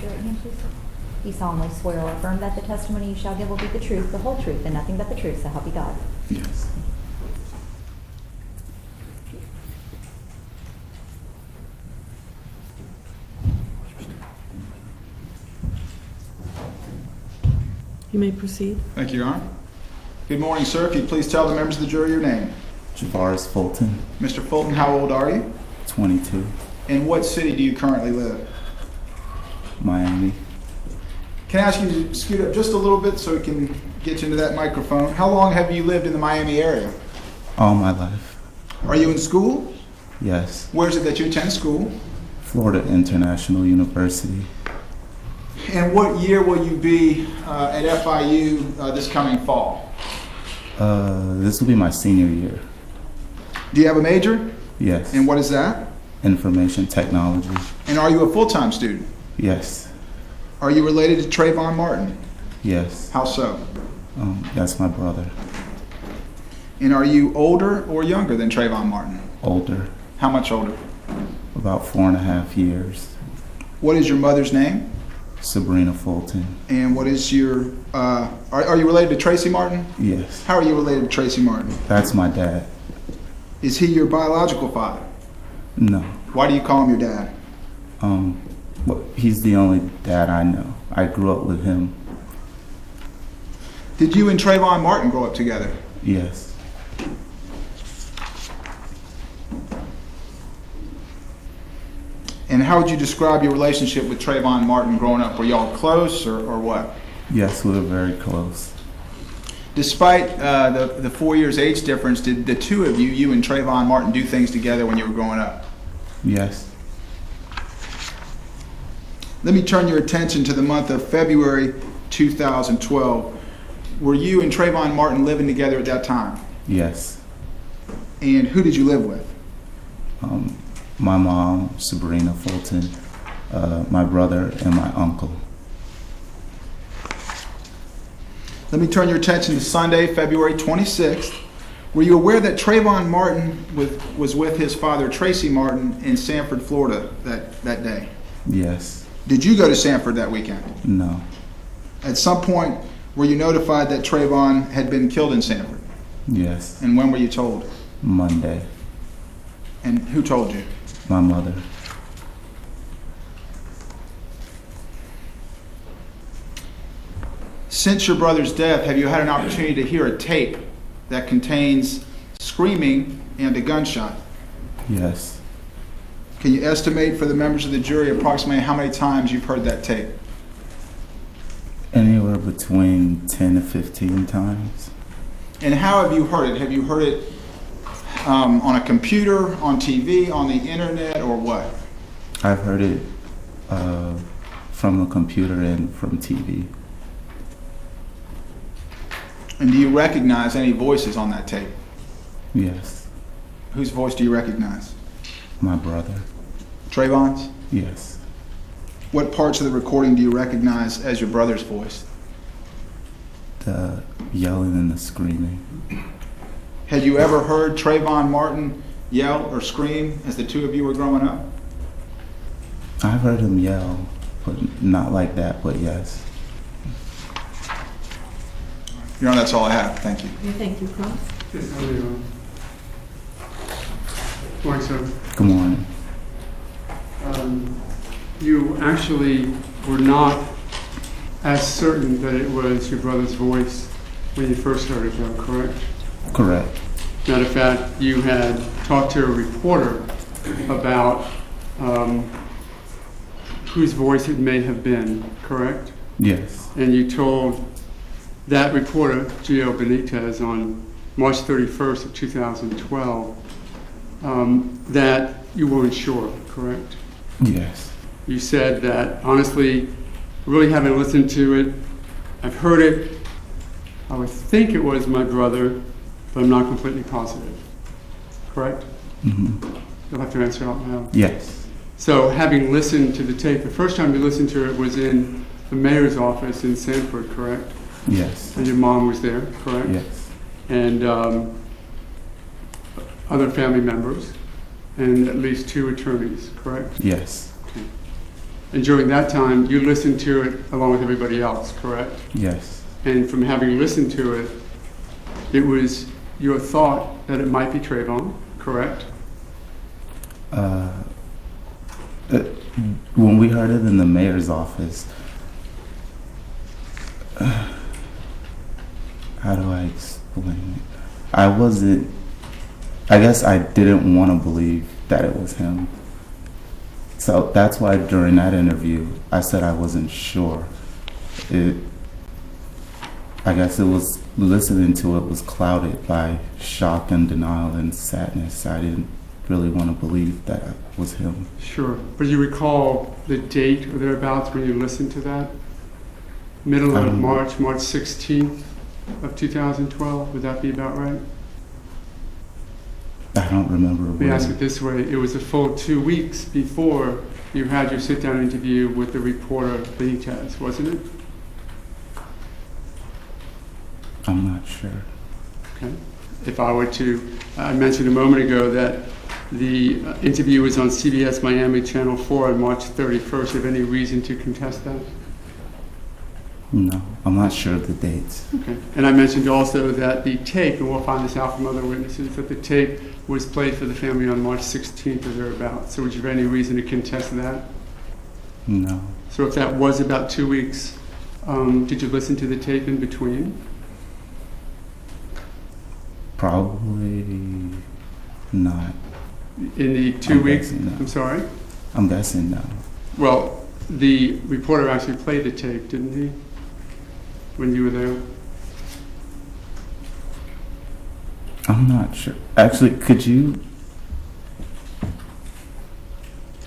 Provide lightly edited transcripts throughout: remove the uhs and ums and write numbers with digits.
your right hand, please. You solemnly swear or affirm that the testimony you shall give will be the truth, the whole truth, and nothing but the truth, so help you God. Yes. You may proceed. Thank you, Your Honor. Good morning, sir. If you'd please tell the members of the jury your name. Jahvaris Fulton, Mr. Fulton, how old are you? 22, In what city do you currently live? Miami. Can I ask you to scoot up just a little bit so we can get you into that microphone? How long have you lived in the Miami area? All my life. Are you in school? Yes. Where is it that you attend school? Florida International University. And what year will you be at FIU this coming fall? This will be my senior year. Do you have a major? Yes. And what is that? Information technology. And are you a full-time student? Yes. Are you related to Trayvon Martin? Yes. How so? That's my brother. And are you older or younger than Trayvon Martin? Older. How much older? About 4.5 years. What is your mother's name? Sybrina Fulton. And what is your, are you related to Tracy Martin? Yes. How are you related to Tracy Martin? That's my dad. Is he your biological father? No. Why do you call him your dad? Well, he's the only dad I know. I grew up with him. Did you and Trayvon Martin grow up together? Yes. And how would you describe your relationship with Trayvon Martin growing up? Were y'all close or what? Yes, we were very close. Despite the 4 years age difference, did the two of you, you and Trayvon Martin, do things together when you were growing up? Yes. Let me turn your attention to the month of February 2012. Were you and Trayvon Martin living together at that time? Yes. And who did you live with? My mom, Sybrina Fulton, my brother, and my uncle. Let me turn your attention to Sunday, February 26th. Were you aware that Trayvon Martin was with his father, Tracy Martin, in Sanford, Florida that day? Yes. Did you go to Sanford that weekend? No. At some point, were you notified that Trayvon had been killed in Sanford? Yes. And when were you told? Monday. And who told you? My mother. Since your brother's death, have you had an opportunity to hear a tape that contains screaming and a gunshot? Yes. Can you estimate for the members of the jury approximately how many times you've heard that tape? Anywhere between 10 to 15 times. And how have you heard it? Have you heard it on a computer, on TV, on the internet, or what? I've heard it from a computer and from TV. And do you recognize any voices on that tape? Yes. Whose voice do you recognize? My brother. Trayvon's? Yes. What parts of the recording do you recognize as your brother's voice? The yelling and the screaming. Had you ever heard Trayvon Martin yell or scream as the two of you were growing up? I've heard him yell, but not like that, but yes. Your Honor, that's all I have. Thank you. Thank you, Crump. Yes, how are you? Good morning, sir. Good morning. You actually were not as certain that it was your brother's voice when you first heard it, though, correct? Correct. Matter of fact, you had talked to a reporter about whose voice it may have been, correct? Yes. And you told that reporter, Gio Benitez, on March 31st of 2012, that you weren't sure, correct? Yes. You said that, honestly, really haven't listened to it. I've heard it. I would think it was my brother, but I'm not completely positive. Correct? Mm-hmm. You'll have to answer out loud. Yes. So having listened to the tape, the first time you listened to it was in the mayor's office in Sanford, correct? Yes. And your mom was there, correct? Yes. And other family members, and at least 2 attorneys, correct? Yes. Okay. And during that time, you listened to it along with everybody else, correct? Yes. And from having listened to it, it was your thought that it might be Trayvon, correct? When we heard it in the mayor's office, how do I explain it? I guess I didn't want to believe that it was him. So that's why during that interview, I said I wasn't sure. I guess it was, listening to it was clouded by shock and denial and sadness. I didn't really want to believe that it was him. Sure. But you recall the date or thereabouts when you listened to that? Middle of March 16th of 2012, would that be about right? I don't remember. Let me ask it this way. It was a full 2 weeks before you had your sit-down interview with the reporter Benitez, wasn't it? I'm not sure. Okay. If I were to, I mentioned a moment ago that the interview was on CBS Miami Channel 4 on March 31st. Do you have any reason to contest that? No, I'm not sure of the dates. Okay. And I mentioned also that the tape, and we'll find this out from other witnesses, that the tape was played for the family on March 16th or thereabouts. So would you have any reason to contest that? No. So if that was about 2 weeks, did you listen to the tape in between? Probably not. In the 2 weeks? Guessing no. I'm sorry? I'm guessing no. Well, the reporter actually played the tape, didn't he? When you were there? I'm not sure. Actually,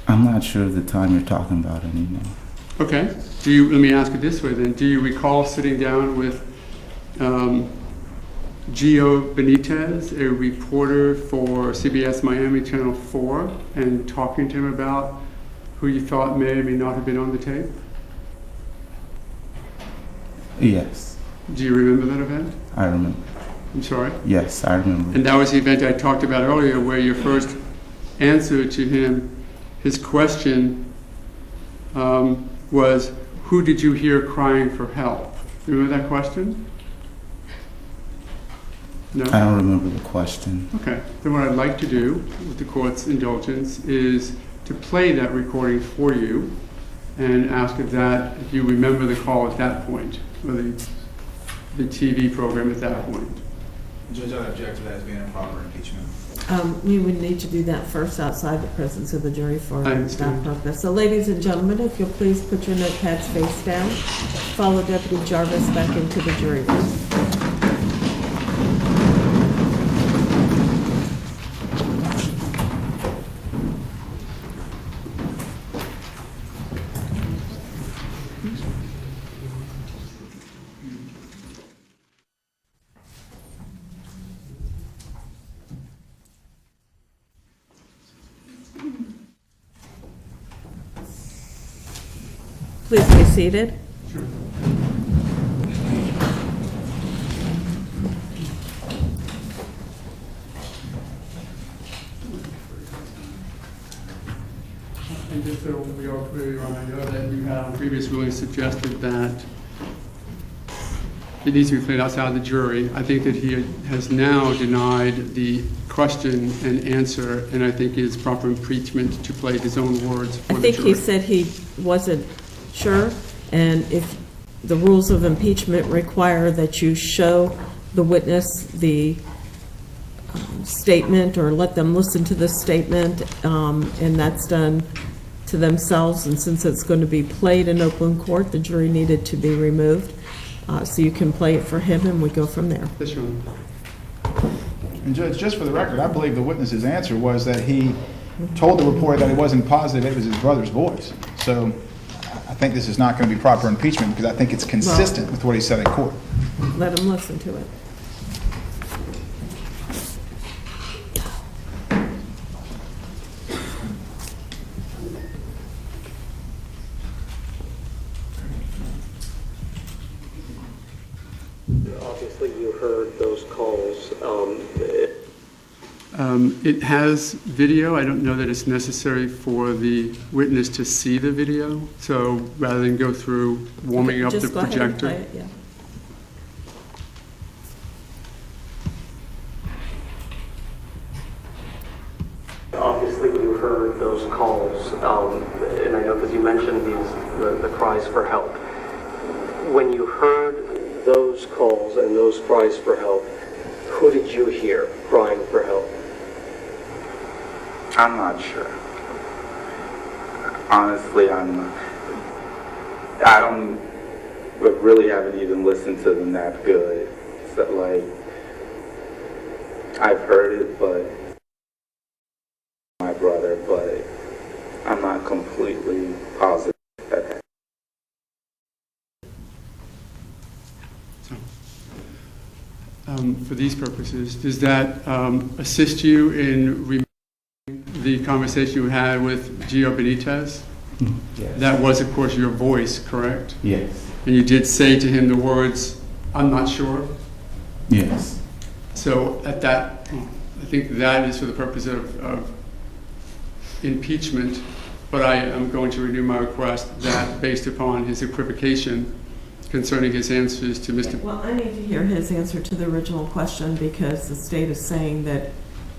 I'm not sure of the time you're talking about anymore. Okay. Let me ask it this way then. Do you recall sitting down with Gio Benitez, a reporter for CBS Miami Channel 4, and talking to him about who you thought may or may not have been on the tape? Yes, Do you remember that event? I remember. I'm sorry? Yes, I remember. And that was the event I talked about earlier, where your first answer to him, his question was, who did you hear crying for help? Remember that question? No? I don't remember the question. Okay. Then what I'd like to do, with the court's indulgence, is to play that recording for you and ask if you remember the call at that point, or the TV program at that point. Judge, I object to that as being improper impeachment. We would need to do that first outside the presence of the jury for I that understand. purpose. So ladies and gentlemen, if you'll please put your notepads face down, follow Deputy Jarvis back into the jury room. Please be seated. Sure. And just so we are clear on, I know that you have previous rulings suggested that it needs to be played outside the jury. I think that he has now denied the question and answer, and I think it is proper impeachment to play his own words for I the think jury. he said he wasn't sure, and if the rules of impeachment require that you show the witness the statement or let them listen to the statement, and that's done to themselves, and since it's going to be played in open court, the jury needed to be removed. So you can play it for him, and we go from there. Yes, Your Honor. And Judge, just for the record, I believe the witness's answer was that he told the reporter that it wasn't positive, it was his brother's voice. So I think this is not going to be proper impeachment because I think it's consistent with what he said in court. Let him listen to it. Obviously, you heard those calls. It has video. I don't know that it's necessary for the witness to see the video. So rather than go through warming up the Just go ahead and projector. play it, yeah. Obviously, you heard those calls, and I know because you mentioned the cries for help. When you heard those calls and those cries for help, who did you hear crying for help? I'm not sure. Honestly, I don't, but really haven't even listened to them that good. So, like, I've heard it, but my brother, but I'm not completely positive that. For these purposes, does that assist you in remembering the conversation you had with Gio Benitez? Yes. That was, of course, your voice, correct? Yes. And you did say to him the words, "I'm not sure." Yes. So at that, I think that is for the purpose of impeachment, but I am going to renew my request that based upon his equivocation concerning his answers to Mr. Well, I need to hear his answer to the original question because the state is saying that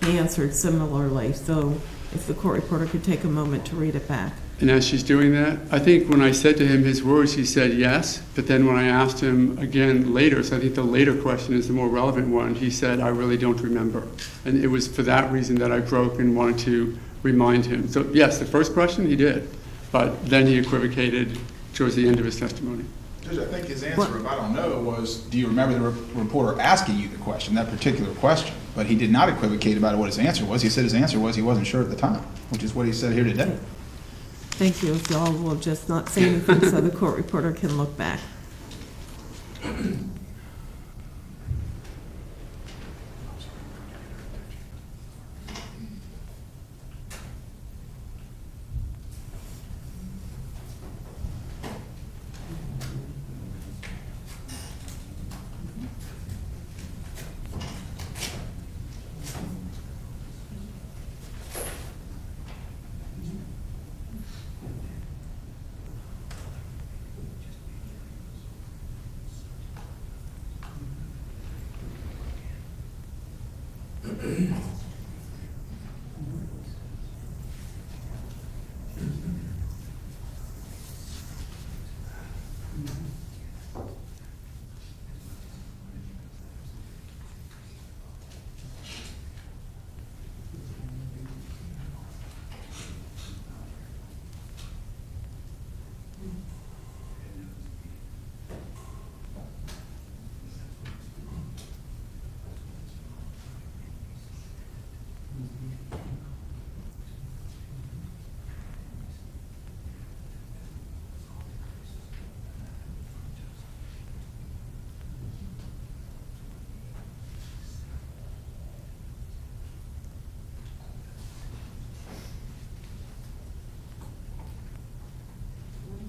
he answered similarly. So if the court reporter could take a moment to read it back. And as she's doing that, I think when I said to him his words, he said yes. But then when I asked him again later, so I think the later question is the more relevant one, he said, "I really don't remember." And it was for that reason that I broke and wanted to remind him. So yes, the first question he did, but then he equivocated towards the end of his testimony. Judge, I think his answer, if I don't know, was, do you remember the reporter asking you the question, that particular question? But he did not equivocate about what his answer was. He said his answer was he wasn't sure at the time, which is what he said here today. Thank you. If y'all will just not say anything so the court reporter can look back.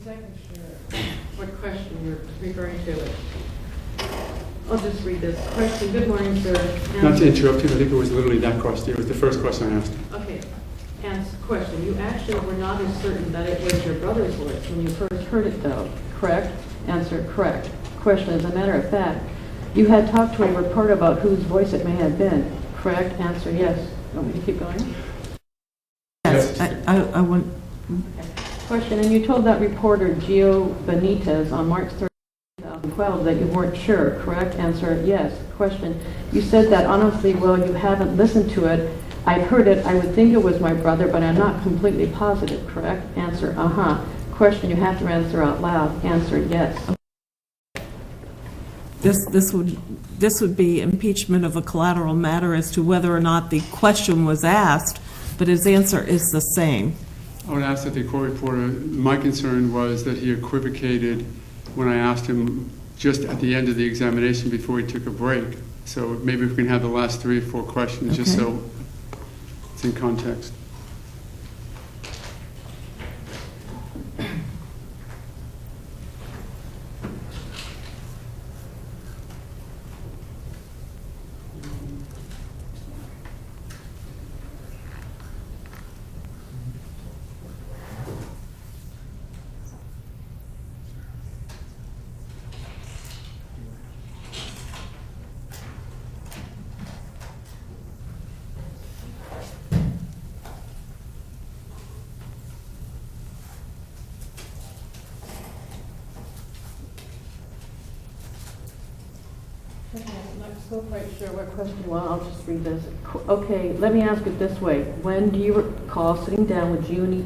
Second, sure. What question you're referring to? I'll just read this question. Good morning, sir. Not to interrupt you, I think it was literally that question. It was the first question I asked him. Okay. Answer question. You actually were not as certain that it was your brother's voice when you first heard it, though, correct? Answer, correct. Question, as a matter of fact, you had talked to a reporter about whose voice it may have been, correct? Answer, yes. Want me to keep going? Yes, I want. Question, and you told that reporter, Gio Benitez, on March 3rd, 2012, that you weren't sure, correct? Answer, yes. Question, you said that honestly, well, you haven't listened to it. I've heard it. I would think it was my brother, but I'm not completely positive, correct? Answer, uh-huh. Question, you have to answer out loud. Answer, yes. This would be impeachment of a collateral matter as to whether or not the question was asked, but his answer is the same. I would ask that the court reporter, my concern was that he equivocated when I asked him just at the end of the examination before he took a break. So maybe we can have the last 3 or 4 questions just Okay. so it's in context. Okay, I'm not so quite sure what question, well, I'll just read this. Okay, let me ask it this way. When do you recall sitting down with Giovanni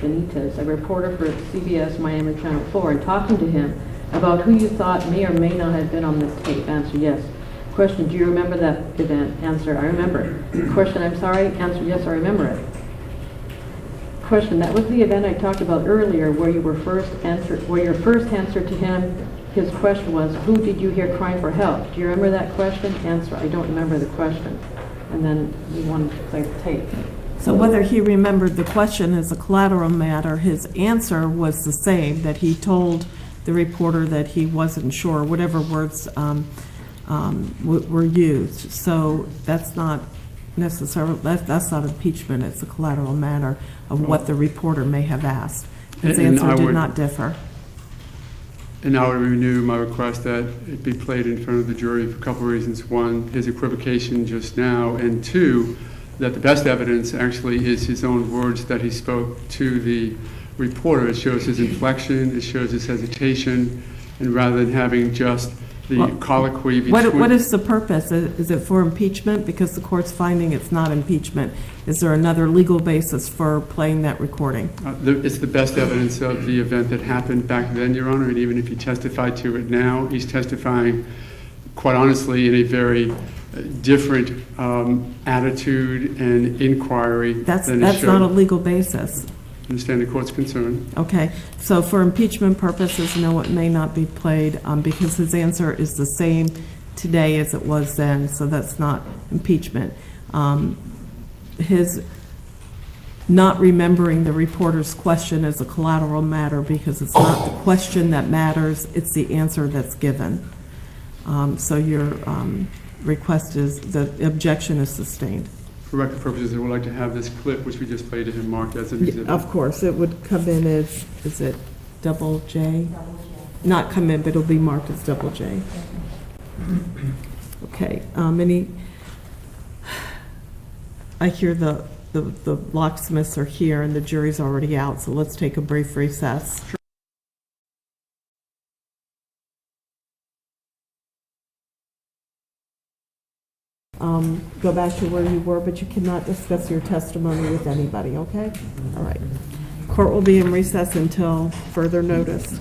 Benitez, a reporter for CBS Miami Channel 4, and talking to him about who you thought may or may not have been on the tape? Answer, yes. Question, do you remember that event? Answer, I remember. Question, I'm sorry? Answer, yes, I remember it. Question, that was the event I talked about earlier where your first answer to him, his question was, who did you hear crying for help? Do you remember that question? Answer, I don't remember the question. And then we want to play the tape. So whether he remembered the question is a collateral matter, his answer was the same, that he told the reporter that he wasn't sure, whatever words were used. So that's not necessarily, that's not impeachment, it's a collateral matter of what the reporter may have asked. His answer did not differ. And I would renew my request that it be played in front of the jury for a couple of reasons. One, his equivocation just now, and two, that the best evidence actually is his own words that he spoke to the reporter. It shows his inflection, it shows his hesitation, and rather than having just the colloquy between... What is the purpose? Is it for impeachment? Because the court's finding it's not impeachment. Is there another legal basis for playing that recording? It's the best evidence of the event that happened back then, Your Honor, and even if he testified to it now, he's testifying, quite honestly, in a very different attitude and inquiry That's than it showed. not a legal basis. I understand the court's concern. Okay, so for impeachment purposes, no, it may not be played because his answer is the same today as it was then, so that's not impeachment. His not remembering the reporter's question is a collateral matter because it's not the question that matters, it's the answer that's given. So your request is, the objection is sustained. For record purposes, I would like to have this clip, which we just played to him, marked as an exhibit. Of course, it would come in as, is it double J? Not come in, but it'll be marked as double J. Okay, I hear the locksmiths are here and the jury's already out, so let's take a brief recess. Go back to where you were, but you cannot discuss your testimony with anybody, okay? All right. Court will be in recess until further notice.